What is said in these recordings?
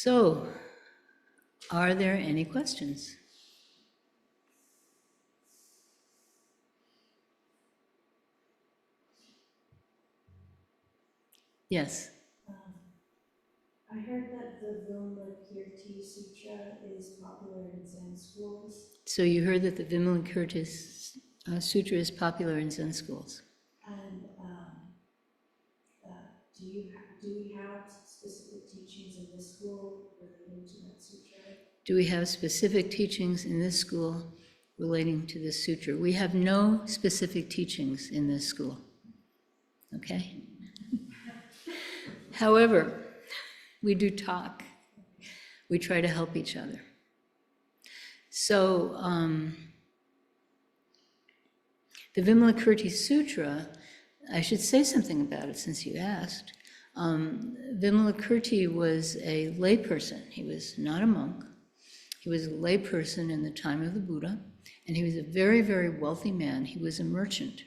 So, are there any questions? Yes. I heard that the Vimalakirti Sutra is popular in Zen schools. So you heard that the Vimalakirti Sutra is popular in Zen schools. And do we have specific teachings in this school relating to that sutra? Do we have specific teachings in this school relating to this sutra? We have no specific teachings in this school. Okay? However, we do talk. We try to help each other. So, the Vimalakirti Sutra, I should say something about it since you asked. Vimalakirti was a layperson. He was not a monk. He was a layperson in the time of the Buddha, and he was a very, very wealthy man. He was a merchant.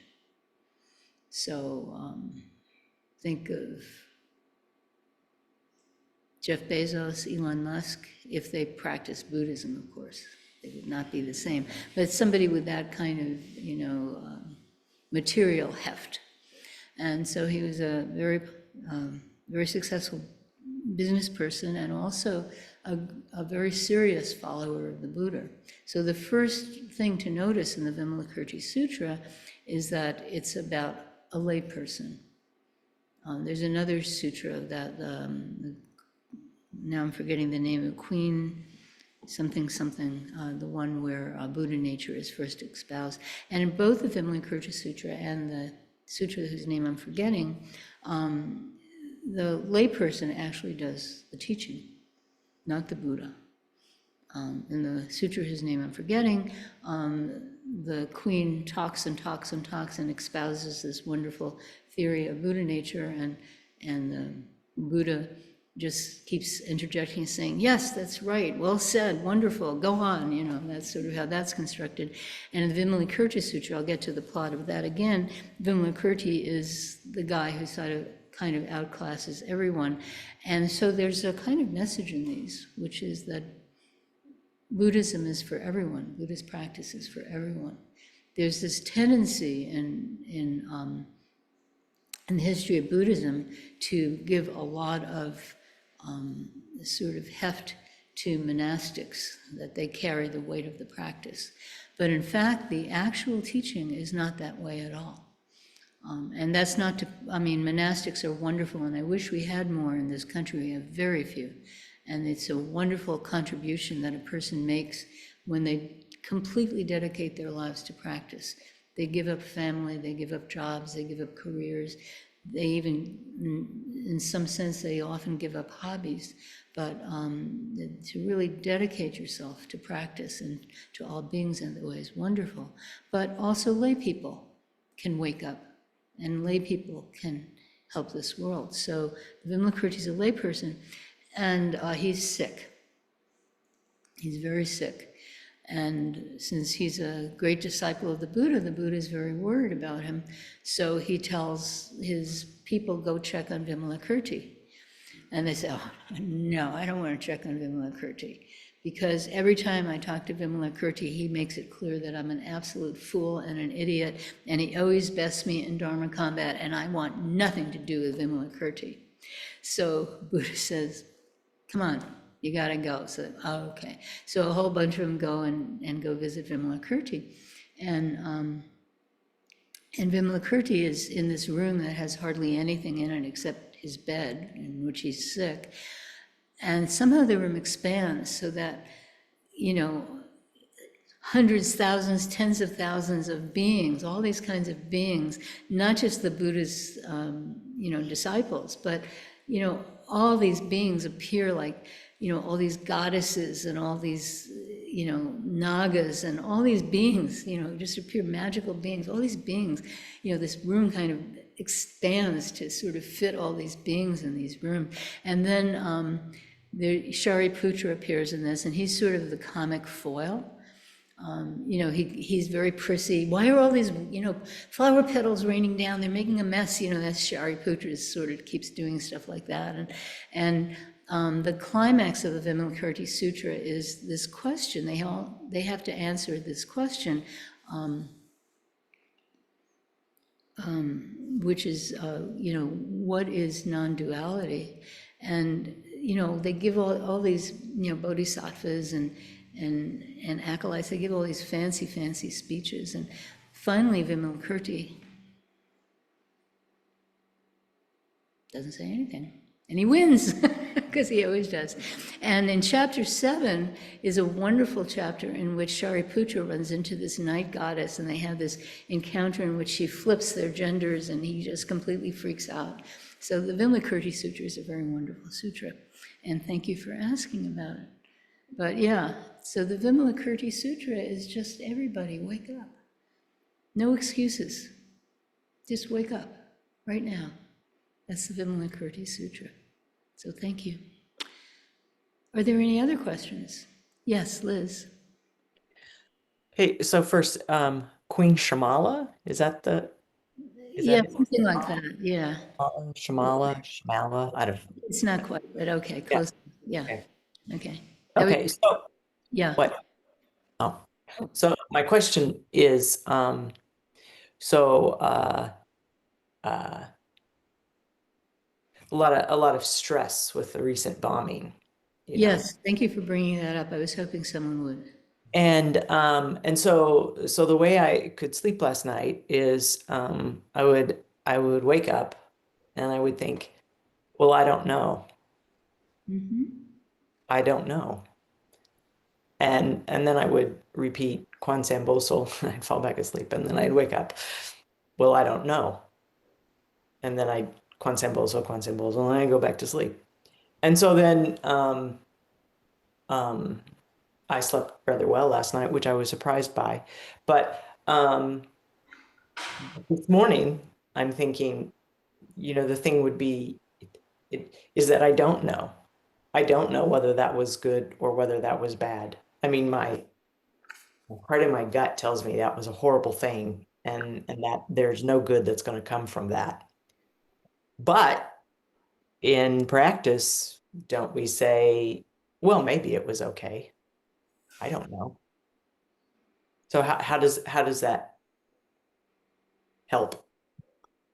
So think of Jeff Bezos, Elon Musk, if they practiced Buddhism, of course. They would not be the same. But somebody with that kind of, material heft. And so he was a very, very successful business person and also a very serious follower of the Buddha. So the first thing to notice in the Vimalakirti Sutra is that it's about a layperson. There's another sutra that, now I'm forgetting the name of Queen something, the one where Buddha nature is first espoused. And in both the Vimalakirti Sutra and the sutra whose name I'm forgetting, the layperson actually does the teaching, not the Buddha. In the sutra whose name I'm forgetting, the queen talks and talks and talks and espouses this wonderful theory of Buddha nature, and the Buddha just keeps interjecting, saying, yes, that's right, well said, wonderful, go on, that's sort of how that's constructed. And in the Vimalakirti Sutra, I'll get to the plot of that again, Vimalakirti is the guy who kind of outclasses everyone. And so there's a kind of message in these, which is that Buddhism is for everyone, Buddhist practice is for everyone. There's this tendency in the history of Buddhism to give a lot of sort of heft to monastics, that they carry the weight of the practice. But in fact, the actual teaching is not that way at all. And that's not to, monastics are wonderful, and I wish we had more in this country. We have very few. And it's a wonderful contribution that a person makes when they completely dedicate their lives to practice. They give up family, they give up jobs, they give up careers. They even, in some sense, they often give up hobbies. But to really dedicate yourself to practice and to all beings in that way is wonderful. But also lay people can wake up, and lay people can help this world. So Vimalakirti is a lay person, and he's sick. He's very sick. And since he's a great disciple of the Buddha is very worried about him. So he tells his people, go check on Vimalakirti. And they say, oh, no, I don't want to check on Vimalakirti. Because every time I talk to Vimalakirti, he makes it clear that I'm an absolute fool and an idiot, and he always bests me in Dharma combat, and I want nothing to do with Vimalakirti. So Buddha says, come on, you gotta go. So, oh, okay. So a whole bunch of them go and go visit Vimalakirti. And Vimalakirti is in this room that has hardly anything in it except his bed, in which he's sick. And somehow the room expands so that, hundreds, thousands, tens of thousands of beings, all these kinds of beings, not just the Buddha's, disciples, but, all these beings appear like, all these goddesses and all these, nagas and all these beings, just appear magical beings, all these beings, this room kind of expands to sort of fit all these beings in these rooms. And then Shariputra appears in this, and he's sort of the comic foil. He's very prissy. Why are all these, flower petals raining down? They're making a mess. That's Shariputra sort of keeps doing stuff like that. And the climax of the Vimalakirti Sutra is this question. They have to answer this question, which is, what is non-duality? And, they give all these, bodhisattvas and acolytes, they give all these fancy, fancy speeches. And finally, Vimalakirti doesn't say anything. And he wins, because he always does. And in chapter 7 is a wonderful chapter in which Shariputra runs into this night goddess, and they have this encounter in which she flips their genders, and he just completely freaks out. So the Vimalakirti Sutra is a very wonderful sutra, and thank you for asking about it. But yeah, so the Vimalakirti Sutra is just everybody wake up. No excuses. Just wake up right now. That's the Vimalakirti Sutra. So thank you. Are there any other questions? Yes, Liz. Hey, so first, Queen Shamala, is that Something like that, yeah. Shamala, I don't know. It's not quite, but okay, close. Yeah, okay. Okay, so Yeah. what? Oh, so my question is, a lot of stress with the recent bombing. Yes, thank you for bringing that up. I was hoping someone would. And so the way I could sleep last night is I would wake up and I would think, well, I don't know. I don't know. And then I would repeat Kwan Sam Bosal, I'd fall back asleep, and then I'd wake up. Well, I don't know. And then I'd Kwan Sam Bosal, and I'd go back to sleep. And so then I slept rather well last night, which I was surprised by. But this morning, I'm thinking, the thing would be, is that I don't know. I don't know whether that was good or whether that was bad. I mean, part of my gut tells me that was a horrible thing and that there's no good that's going to come from that. But in practice, don't we say, well, maybe it was okay? I don't know. So how does that help?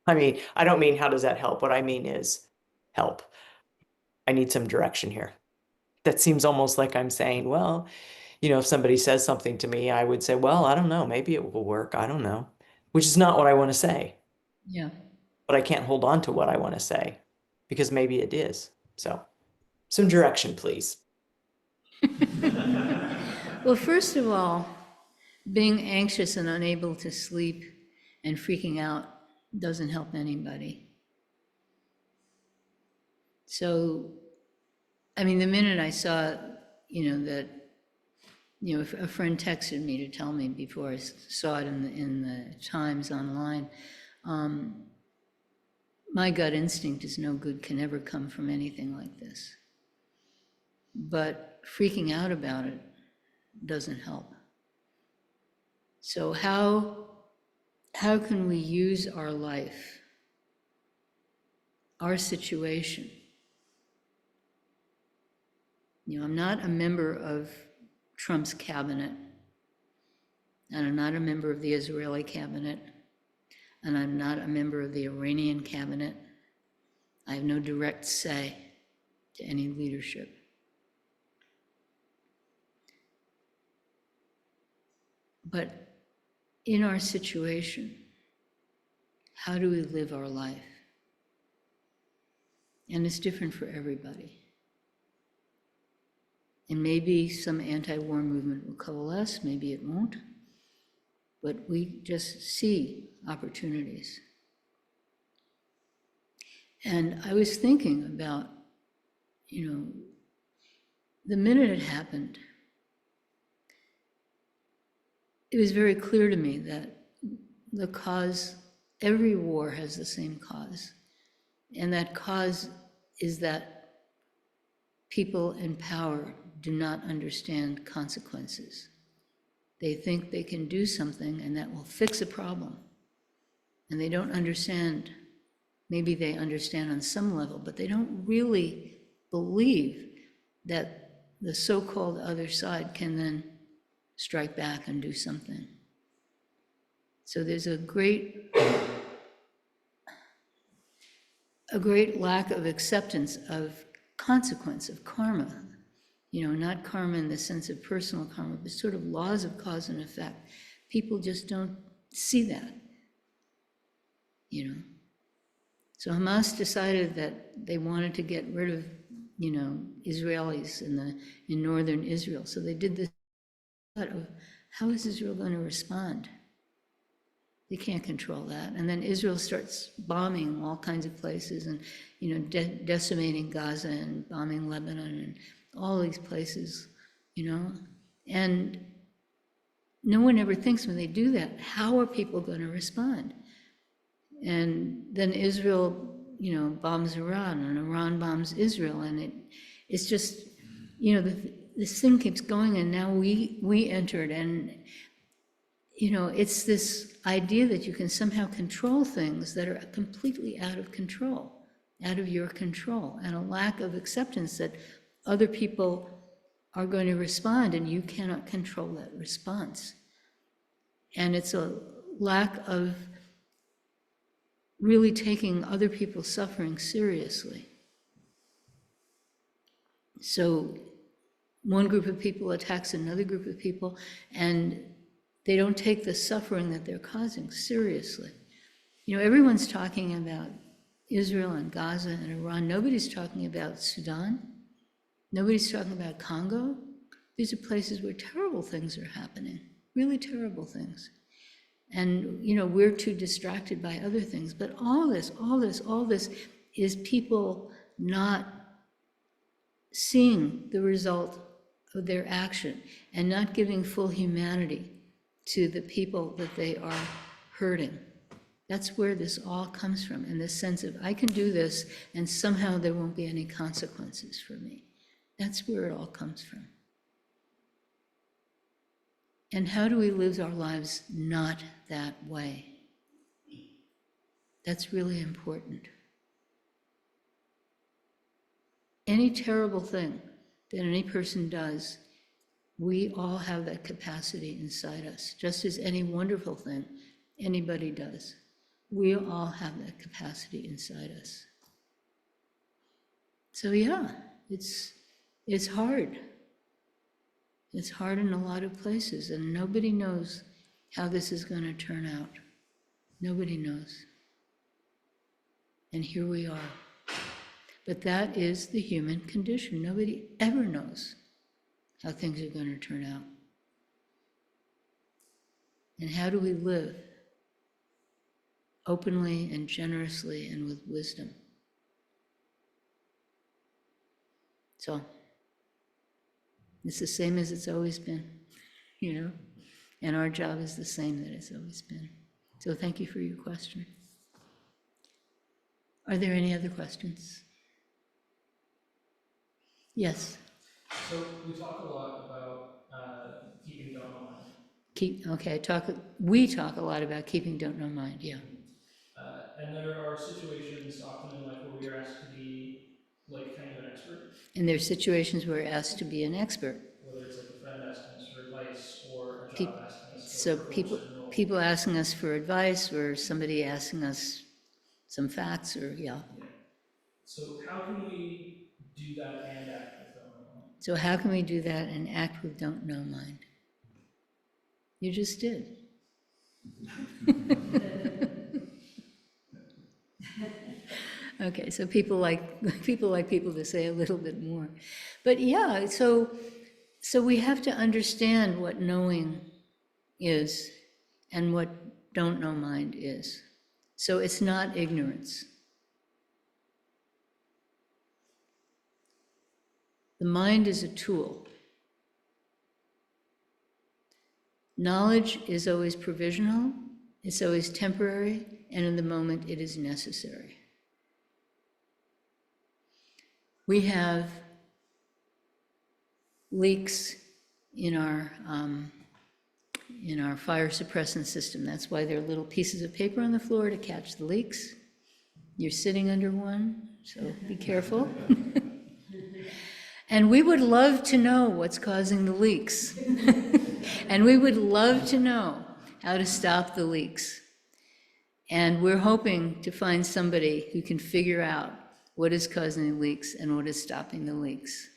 I mean, I don't mean how does that help? What I mean is help. I need some direction here. That seems almost like I'm saying, well, if somebody says something to me, I would say, well, I don't know, maybe it will work. I don't know, which is not what I want to say. Yeah. But I can't hold on to what I want to say because maybe it is. So some direction, please. Well, first of all, being anxious and unable to sleep and freaking out doesn't help anybody. So, I mean, the minute I saw, that, a friend texted me to tell me before I saw it in the Times online, my gut instinct is no good can ever come from anything like this. But freaking out about it doesn't help. So how can we use our life, our situation? I'm not a member of Trump's cabinet, and I'm not a member of the Israeli cabinet, and I'm not a member of the Iranian cabinet. I have no direct say to any leadership. But in our situation, how do we live our life? And it's different for everybody. And maybe some anti-war movement will coalesce, maybe it won't, but we just see opportunities. And I was thinking about, the minute it happened, it was very clear to me that the cause, every war has the same cause. And that cause is that people in power do not understand consequences. They think they can do something and that will fix a problem. And they don't understand, maybe they understand on some level, but they don't really believe that the so-called other side can then strike back and do something. So there's a great lack of acceptance of consequence, of karma. Not karma in the sense of personal karma, but sort of laws of cause and effect. People just don't see that, So Hamas decided that they wanted to get rid of, Israelis in northern Israel. So they did this thought of, how is Israel going to respond? They can't control that. And then Israel starts bombing all kinds of places and, decimating Gaza and bombing Lebanon and all these places, And no one ever thinks when they do that, how are people going to respond? And then Israel, bombs Iran, and Iran bombs Israel, and it's just, this thing keeps going, and now we entered, and it's this idea that you can somehow control things that are completely out of control, out of your control, and a lack of acceptance that other people are going to respond, and you cannot control that response. And it's a lack of really taking other people's suffering seriously. So one group of people attacks another group of people, and they don't take the suffering that they're causing seriously. Everyone's talking about Israel and Gaza and Iran. Nobody's talking about Sudan. Nobody's talking about Congo. These are places where terrible things are happening, really terrible things. And, we're too distracted by other things. But all this is people not seeing the result of their action and not giving full humanity to the people that they are hurting. That's where this all comes from, in this sense of, I can do this and somehow there won't be any consequences for me. That's where it all comes from. And how do we live our lives not that way? That's really important. Any terrible thing that any person does, we all have that capacity inside us, just as any wonderful thing anybody does. We all have that capacity inside us. So yeah, it's hard. It's hard in a lot of places, and nobody knows how this is going to turn out. Nobody knows. And here we are. But that is the human condition. Nobody ever knows how things are going to turn out. And how do we live openly and generously and with wisdom? So, it's the same as it's always been, and our job is the same that it's always been. So thank you for your question. Are there any other questions? Yes. So we talk a lot about keeping don't know mind. We talk a lot about keeping don't know mind, yeah. And there are situations often in life where we are asked to be like kind of an expert. And there are situations where we're asked to be an expert. Whether it's like a friend asking us for advice or a job asking us to So perform a certain role. people asking us for advice, or somebody asking us some facts, or yeah. So how can we do that and act with don't know mind? So how can we do that and act with don't know mind? You just did. Okay, so people like people to say a little bit more. But yeah, so we have to understand what knowing is and what don't know mind is. So it's not ignorance. The mind is a tool. Knowledge is always provisional, it's always temporary, and in the moment it is necessary. We have leaks in our in our fire suppressant system. That's why there are little pieces of paper on the floor to catch the leaks. You're sitting under one, so be careful. And we would love to know what's causing the leaks. And we would love to know how to stop the leaks. And we're hoping to find somebody who can figure out what is causing the leaks and what is stopping the leaks.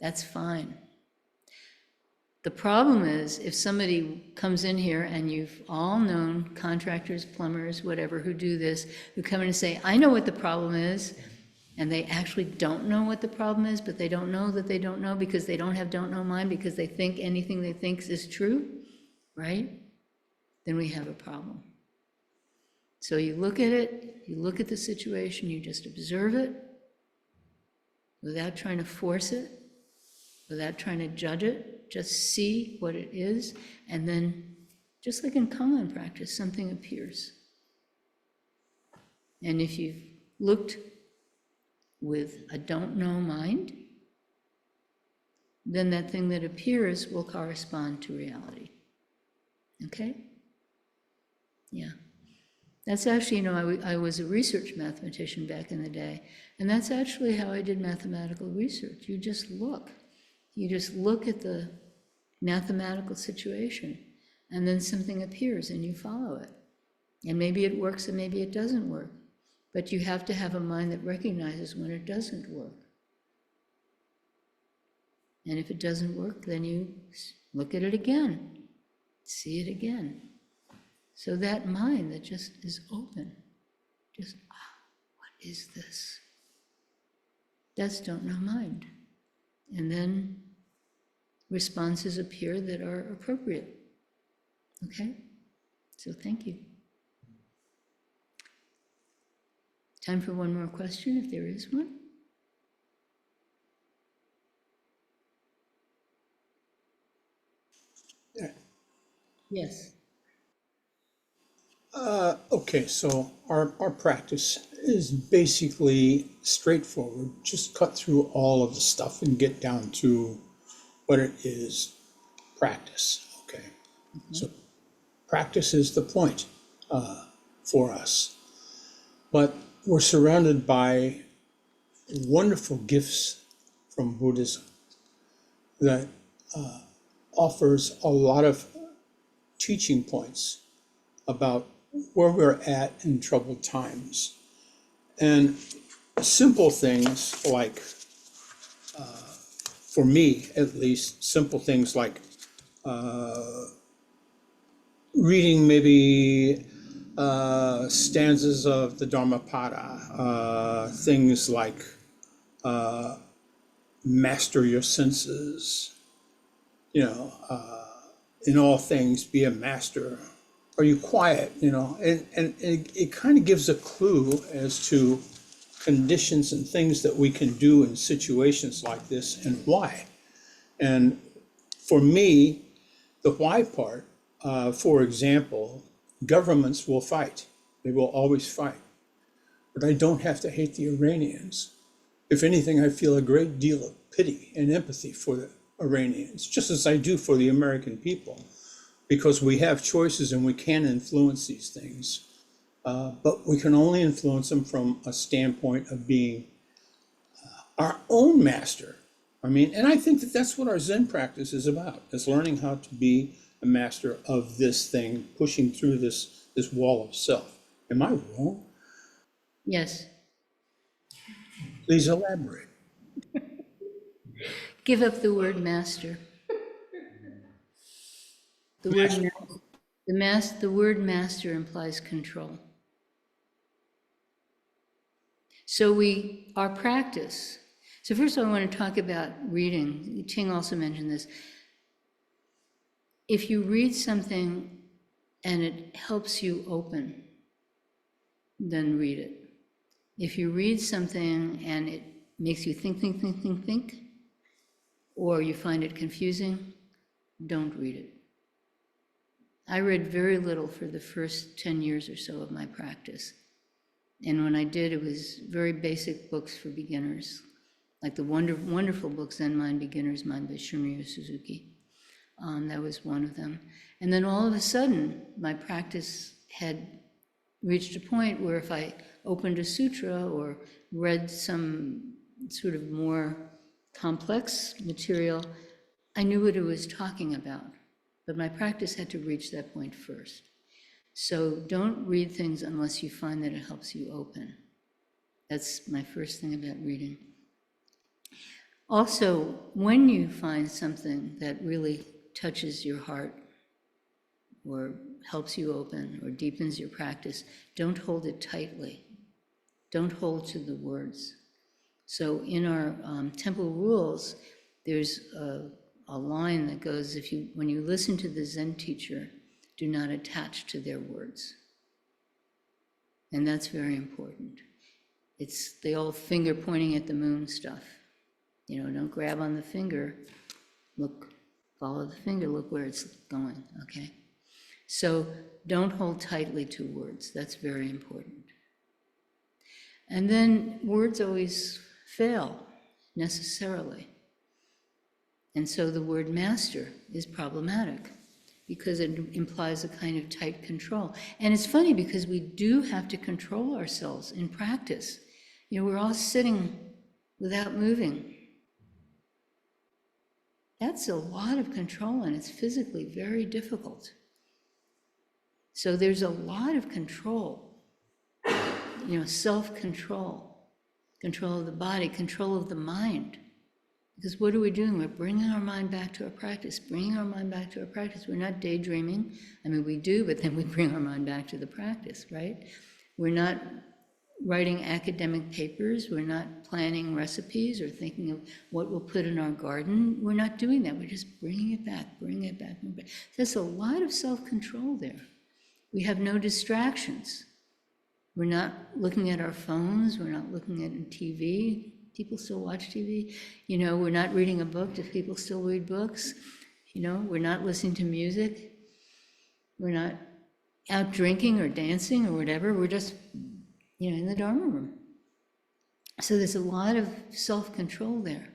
That's fine. The problem is if somebody comes in here, and you've all known contractors, plumbers, whatever, who do this, who come in and say, I know what the problem is, and they actually don't know what the problem is, but they don't know that they don't know because they don't have don't know mind, because they think anything they think is true, right? Then we have a problem. So you look at it, you look at the situation, you just observe it without trying to force it, without trying to judge it, just see what it is, and then, just like in Kangen practice, something appears. And if you've looked with a don't know mind, then that thing that appears will correspond to reality. Okay? Yeah. That's actually, I was a research mathematician back in the day, and that's actually how I did mathematical research. You just look. You just look at the mathematical situation, and then something appears and you follow it. And maybe it works and maybe it doesn't work. But you have to have a mind that recognizes when it doesn't work. And if it doesn't work, then you look at it again, see it again. So that mind that just is open, just, what is this? That's don't know mind. And then responses appear that are appropriate. Okay? So thank you. Time for one more question, if there is one. Yeah. Yes. Okay, so our practice is basically straightforward. Just cut through all of the stuff and get down to what it is, practice. Okay, so practice is the point for us. But we're surrounded by wonderful gifts from Buddhism that offers a lot of teaching points about where we're at in troubled times. And simple things like, for me at least, simple things like reading maybe stanzas of the Dharmapada, things like master your senses, in all things be a master. Are you quiet, and it kind of gives a clue as to conditions and things that we can do in situations like this and why. And for me, the why part, for example, governments will fight. They will always fight. But I don't have to hate the Iranians. If anything, I feel a great deal of pity and empathy for the Iranians, just as I do for the American people, because we have choices and we can influence these things. But we can only influence them from a standpoint of being our own master. And I think that that's what our Zen practice is about, is learning how to be a master of this thing, pushing through this wall of self. Am I wrong? Yes. Please elaborate. Give up the word master. The word master implies control. So our practice. So first of all, I want to talk about reading. Ting also mentioned this. If you read something and it helps you open, then read it. If you read something and it makes you think, or you find it confusing, don't read it. I read very little for the first 10 years or so of my practice. And when I did, it was very basic books for beginners, like the wonderful book Zen Mind, Beginner's Mind by Shunryu Suzuki. That was one of them. And then all of a sudden, my practice had reached a point where if I opened a sutra or read some sort of more complex material, I knew what it was talking about. But my practice had to reach that point first. So don't read things unless you find that it helps you open. That's my first thing about reading. Also, when you find something that really touches your heart or helps you open or deepens your practice, don't hold it tightly. Don't hold to the words. So in our temple rules, there's a line that goes, when you listen to the Zen teacher, do not attach to their words. And that's very important. It's the old finger pointing at the moon stuff. You know, don't grab on the finger, look, follow the finger, look where it's going, okay? So don't hold tightly to words, that's very important. And then words always fail, necessarily. And so the word master is problematic because it implies a kind of tight control. And it's funny because we do have to control ourselves in practice. You know, we're all sitting without moving. That's a lot of control and it's physically very difficult. So there's a lot of control, you know, self-control, control of the body, control of the mind. Because what are we doing? We're bringing our mind back to our practice, bringing our mind back to our practice. We're not daydreaming. I mean, we do, but then we bring our mind back to the practice, right? We're not writing academic papers. We're not planning recipes or thinking of what we'll put in our garden. We're not doing that. We're just bringing it back, bringing it back, bringing it back. There's a lot of self-control there. We have no distractions. We're not looking at our phones. We're not looking at TV. People still watch TV. You know, we're not reading a book. Do people still read books? You know, we're not listening to music. We're not out drinking or dancing or whatever. We're just, you know, in the Dharma room. So there's a lot of self-control there.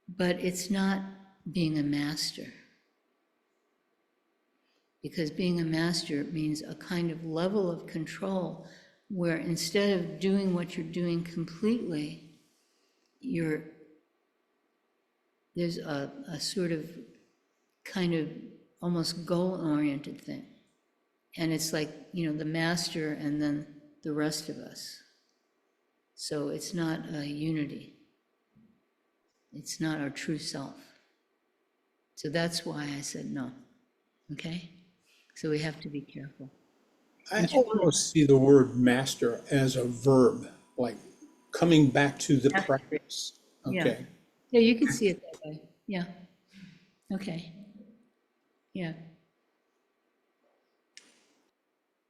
But it's not being a master. Because being a master means a kind of level of control where instead of doing what you're doing completely, there's a sort of kind of almost goal-oriented thing. And it's like, you know, the master and then the rest of us. So it's not a unity. It's not our true self. So that's why I said no, okay? So we have to be careful. I almost see the word master as a verb, like coming back to the practice. Okay. Yeah, you could see it that way. Yeah. Okay. Yeah.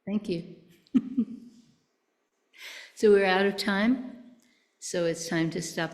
Thank you. So we're out of time. So it's time to stop the